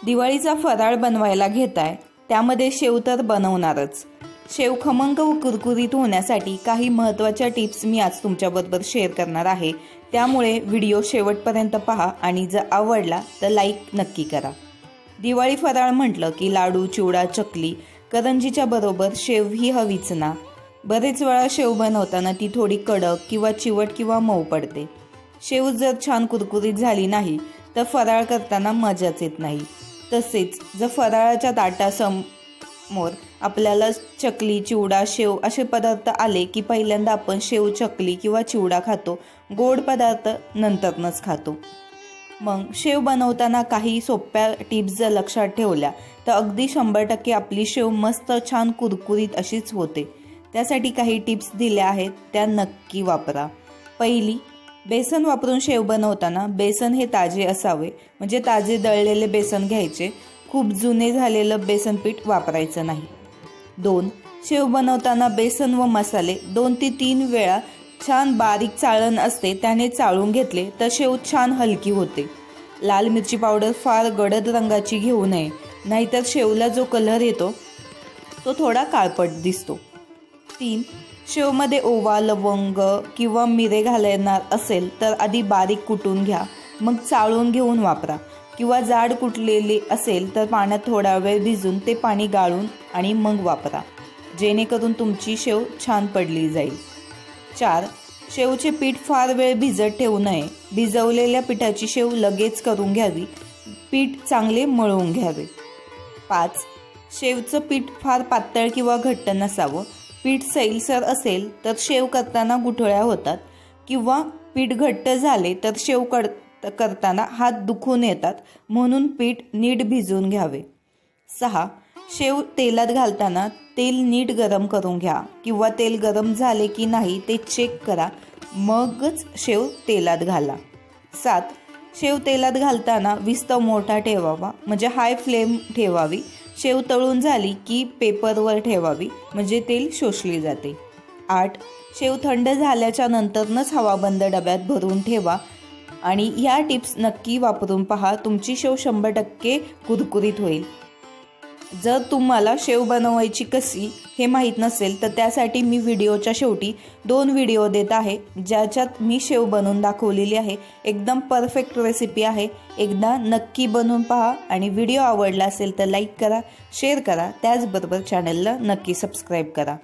दिवाळीचा फराळ बनवायला घेताय त्यामध्ये शेव तर बनवणारच। शेव खमंग व कुरकुरीत होण्यासाठी काही महत्त्वाच्या टिप्स मी आज तुमच्याबरोबर शेअर करणार आहे, त्यामुळे व्हिडिओ शेवटपर्यंत पहा आणि जर आवडला तर लाईक नक्की करा। दिवाळी फराळ म्हटलं की लाडू, चिवडा, चकली, करंजीच्या बरोबर शेव ही हवीच ना। बरेच वेळा शेव बनवताना ती थोडी कडक किंवा चिवट किंवा मऊ पडते। शेव जर छान कुरकुरीत झाली नाही तर फराळ करताना मजाच येत नाही। तसेच जर फराळाच्या ताटासमोर आपल्याला चकली, चिवडा, शेव असे पदार्थ आले की पहिल्यांदा आपण शेव, चकली किंवा चिवडा खातो, गोड पदार्थ नंतरच खातो। मग शेव बनवताना काही सोप्या टिप्स जर लक्षात ठेवल्या तर अगदी 100% आपली शेव मस्त छान कुरकुरीत अशीच होते। त्यासाठी काही टिप्स दिल्या आहेत, त्या नक्की वापरा। पहिली, बेसन वापरून शेव बनवताना बेसन हे ताजे असावे, म्हणजे ताजे दळलेले बेसन घ्यायचे, खूप जुने झालेलं बेसन पीठ वापरायचं नाही। 2, शेव बनवताना बेसन व मसाले 2 ते 3 वेळा छान बारीक चाळण असते त्याने चाळून घेतले तर शेव छान हलकी होते। लाल मिरची पावडर फार गडद रंगाची घेऊ नये, नाहीतर शेवला जो कलर येतो तो थोडा काळपट दिसतो। 3, शेवमध्ये ओवा, लवंग किंवा मिरे घालणार असेल तर आधी बारीक कुटून घ्या, मग चाळून घेऊन वापरा, किंवा जाड कुटलेले असेल तर पाण्यात थोडा वेळ भिजून ते पाणी गाळून आणि मग वापरा, जेणेकरून तुमची शेव छान पडली जाईल। 4, शेवचे पीठ फार वेळ भिजत ठेवू नये, भिजवलेल्या पिठाची शेव लगेच करून घ्यावी, पीठ चांगले मळून घ्यावे। 5, शेवचं पीठ फार पातळ किंवा घट्ट नसावं, पीठ सैलसर असेल तर शेव करताना गुठळ्या होतात, किंवा पीठ घट्ट झाले तर शेव करताना हात दुखून येतात, म्हणून पीठ नीट भिजवून घ्यावे। 6, शेव तेलात घालताना तेल नीट गरम करून घ्या, किंवा तेल गरम झाले की नाही ते चेक करा, मगच शेव तेलात घाला। 7, शेव तेलात घालताना विस्तव मोठा ठेवावा, म्हणजे हाय फ्लेम ठेवावी, शेव तळून झाली की पेपरवर ठेवावी, म्हणजे तेल शोषले जाते। 8, शेव थंड झाल्याच्या नंतरच हवाबंद डब्यात भरून ठेवा आणि ह्या टिप्स नक्की वापरून पहा, तुमची शेव 100% कुरकुरीत होईल। जर तुम्हाला शेव बनवायची कशी हे माहीत नसेल तर त्यासाठी मी व्हिडिओच्या शेवटी 2 व्हिडिओ देत आहे, ज्याच्यात मी शेव बनवून दाखवलेली आहे। एकदम परफेक्ट रेसिपी आहे, एकदा नक्की बनवून पहा आणि व्हिडिओ आवडला असेल तर लाईक करा, शेअर करा, त्याचबरोबर चॅनलला नक्की सबस्क्राईब करा।